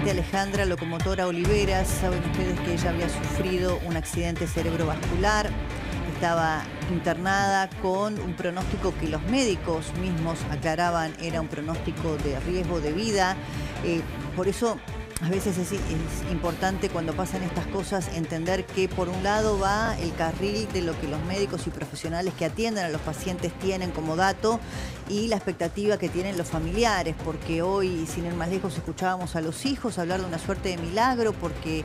paciente Alejandra Locomotora Oliveras. Saben ustedes que ella había sufrido un accidente cerebrovascular. Estaba internada con un pronóstico que los médicos mismos aclaraban era un pronóstico de riesgo de vida. Por eso a veces es importante cuando pasan estas cosas entender que por un lado va el carril de lo que los médicos y profesionales que atienden a los pacientes tienen como dato y la expectativa que tienen los familiares, porque hoy, sin ir más lejos, escuchábamos a los hijos hablar de una suerte de milagro, porque,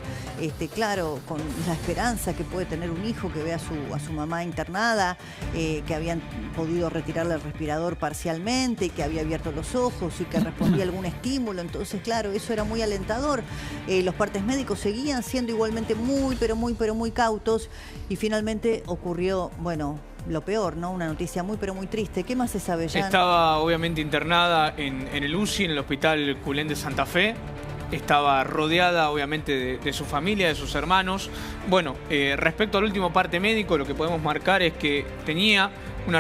claro, con la esperanza que puede tener un hijo que ve a su mamá internada, que habían podido retirarle el respirador parcialmente, que había abierto los ojos y que respondía a algún estímulo. Entonces, claro, eso era muy alentador. Los partes médicos seguían siendo igualmente muy cautos y finalmente ocurrió, bueno, lo peor, ¿no? Una noticia muy triste. ¿Qué más se sabe, Jan? Estaba obviamente internada en el UCI, en el Hospital Culén de Santa Fe. Estaba rodeada obviamente de su familia, de sus hermanos. Bueno, respecto al último parte médico, lo que podemos marcar es que tenía una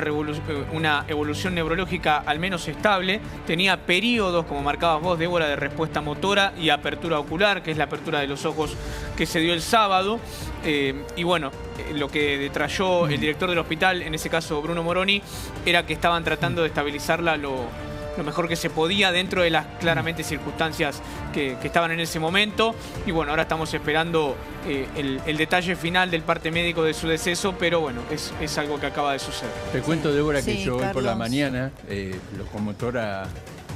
evolución neurológica al menos estable, tenía periodos, como marcabas vos, Débora, de respuesta motora y apertura ocular, que es la apertura de los ojos que se dio el sábado. Y bueno, lo que detrayó el director del hospital, en ese caso Bruno Moroni, era que estaban tratando de estabilizarla lo mejor que se podía dentro de las claramente circunstancias que estaban en ese momento. Y bueno, ahora estamos esperando el detalle final del parte médico de su deceso, pero bueno, es algo que acaba de suceder. Te cuento, Débora, que yo hoy Carlos, por la mañana, Locomotora,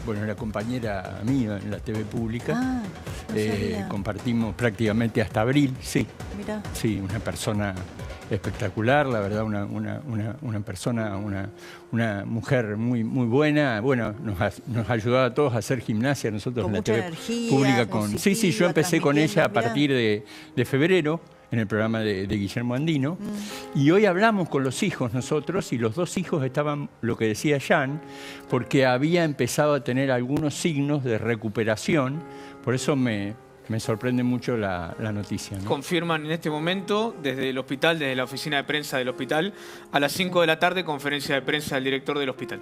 bueno, era compañera mía en la TV pública. Ah, no sabía. Compartimos prácticamente hasta abril, sí. Mirá. Sí, una persona espectacular, la verdad, una persona, una mujer muy buena. Bueno, nos ayudaba a todos a hacer gimnasia, nosotros Con en la mucha TV energía, pública. Sí, yo empecé con ella a partir de febrero, en el programa de Guillermo Andino. Y hoy hablamos con los hijos nosotros, y los dos hijos estaban, lo que decía Jan, porque había empezado a tener algunos signos de recuperación. Por eso me sorprende mucho la noticia, ¿no? Confirman en este momento desde el hospital, desde la oficina de prensa del hospital, a las 5 de la tarde, conferencia de prensa del director del hospital.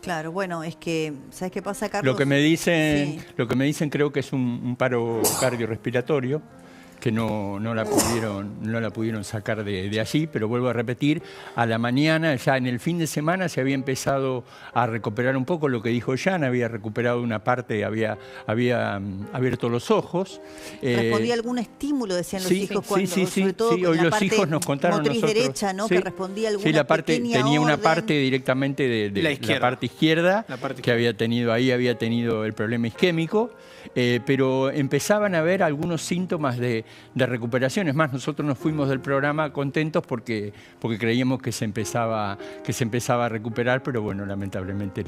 Claro, bueno, es que, ¿sabes qué pasa, Carlos? Lo que me dicen creo que es un paro cardiorrespiratorio, que no la pudieron sacar de allí, pero vuelvo a repetir, a la mañana, ya en el fin de semana, se había empezado a recuperar un poco lo que dijo Jan, había recuperado una parte, había abierto los ojos. ¿Respondía algún estímulo, decían los hijos? Sobre todo hoy la los parte hijos nos contaron motriz nosotros. derecha, ¿no? Sí, que respondía alguna la parte, pequeña tenía una orden. parte directamente de la parte izquierda, que había tenido el problema isquémico, pero empezaban a haber algunos síntomas de recuperación. Es más, nosotros nos fuimos del programa contentos porque creíamos que se empezaba a recuperar, pero bueno, lamentablemente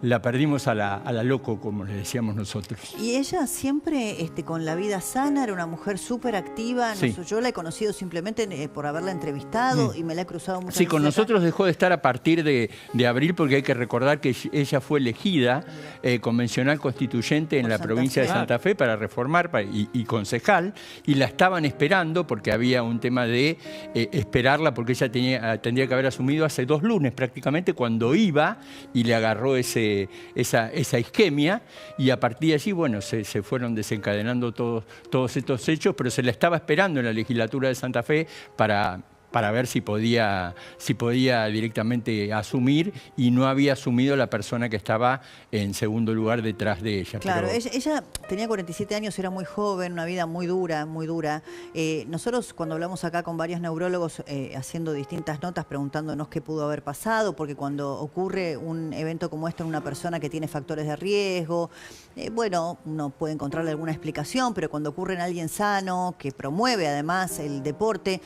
la perdimos a la loco, como le decíamos nosotros. Y ella siempre con la vida sana, era una mujer súper activa. Sí. Yo la he conocido simplemente por haberla entrevistado y me la he cruzado muchas veces. Sí, con nosotros dejó de estar a partir de abril, porque hay que recordar que ella fue elegida convencional constituyente en la provincia de Santa Fe para reformar y concejal, y la estaban esperando porque había un tema de esperarla, porque ella tendría que haber asumido hace 2 lunes prácticamente, cuando iba y le agarró esa isquemia, y a partir de allí, bueno, se fueron desencadenando todos estos hechos, pero se la estaba esperando en la legislatura de Santa Fe para ver si podía directamente asumir, y no había asumido la persona que estaba en segundo lugar detrás de ella. Claro, pero ella tenía 47 años, era muy joven, una vida muy dura, muy dura. Nosotros cuando hablamos acá con varios neurólogos haciendo distintas notas, preguntándonos qué pudo haber pasado, porque cuando ocurre un evento como esto en una persona que tiene factores de riesgo, bueno, uno puede encontrarle alguna explicación, pero cuando ocurre en alguien sano, que promueve además el deporte,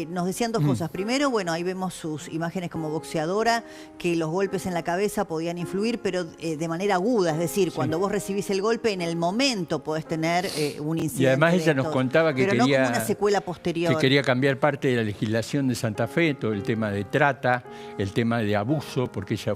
nos decían 2 cosas. Primero, bueno, ahí vemos sus imágenes como boxeadora, que los golpes en la cabeza podían influir, pero de manera aguda, es decir, cuando vos recibís el golpe, en el momento podés tener un incidente. Y además ella nos contaba que pero quería, no como una secuela posterior. que quería cambiar parte de la legislación de Santa Fe, todo el tema de trata, el tema de abuso, porque ella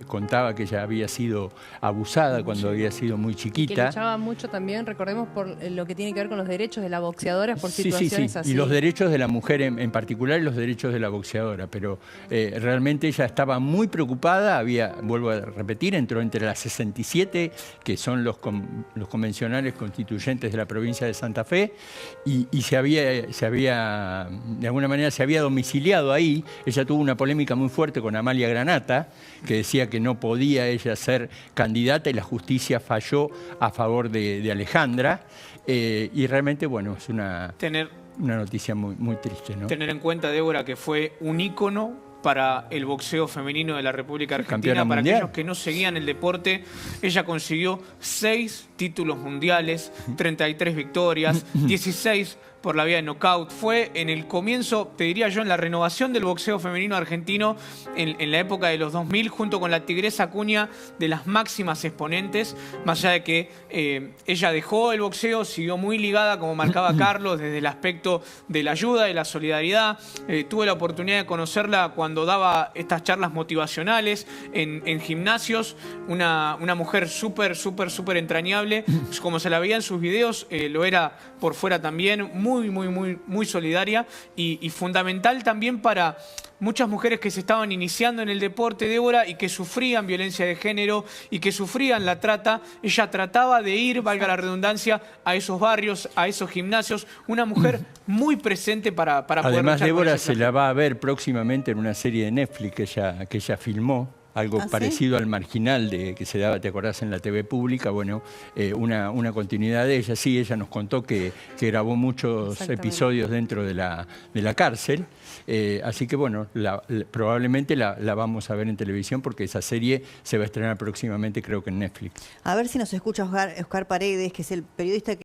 contaba que ella había sido abusada cuando había sido muy chiquita. Y que luchaba mucho también, recordemos, por lo que tiene que ver con los derechos de las boxeadoras por situaciones así. Y los derechos de la mujer en particular, violar los derechos de la boxeadora, pero realmente ella estaba muy preocupada, vuelvo a repetir, entró entre las 67, que son los convencionales constituyentes de la provincia de Santa Fe, y de alguna manera se había domiciliado ahí. Ella tuvo una polémica muy fuerte con Amalia Granata, que decía que no podía ella ser candidata y la justicia falló a favor de Alejandra. Y realmente, bueno, es una noticia muy, muy triste, ¿no? Tener en cuenta, Débora, que fue un ícono para el boxeo femenino de la República Argentina, para aquellos que no seguían el deporte. Ella consiguió 6 títulos mundiales, 33 victorias, 16 por la vía de knockout. Fue en el comienzo, te diría yo, en la renovación del boxeo femenino argentino en la época de los 2000, junto con la Tigresa Acuña, de las máximas exponentes, más allá de que ella dejó el boxeo, siguió muy ligada, como marcaba Carlos, desde el aspecto de la ayuda, de la solidaridad. Tuve la oportunidad de conocerla cuando daba estas charlas motivacionales en gimnasios, una mujer súper entrañable, como se la veía en sus videos, lo era por fuera también, muy solidaria y fundamental también para muchas mujeres que se estaban iniciando en el deporte, Débora, y que sufrían violencia de género y que sufrían la trata. Ella trataba de ir, valga la redundancia, a esos barrios, a esos gimnasios. Una mujer muy presente para poder luchar. Además, Débora se la va a ver próximamente en una serie de Netflix que ella filmó. Algo parecido al Marginal que se daba, ¿te acordás?, en la TV pública. Bueno, una continuidad de ella. Sí, ella nos contó que grabó muchos episodios dentro de la cárcel. Así que, bueno, probablemente la vamos a ver en televisión, porque esa serie se va a estrenar próximamente, creo que en Netflix. A ver si nos escucha Oscar Paredes, que es el periodista que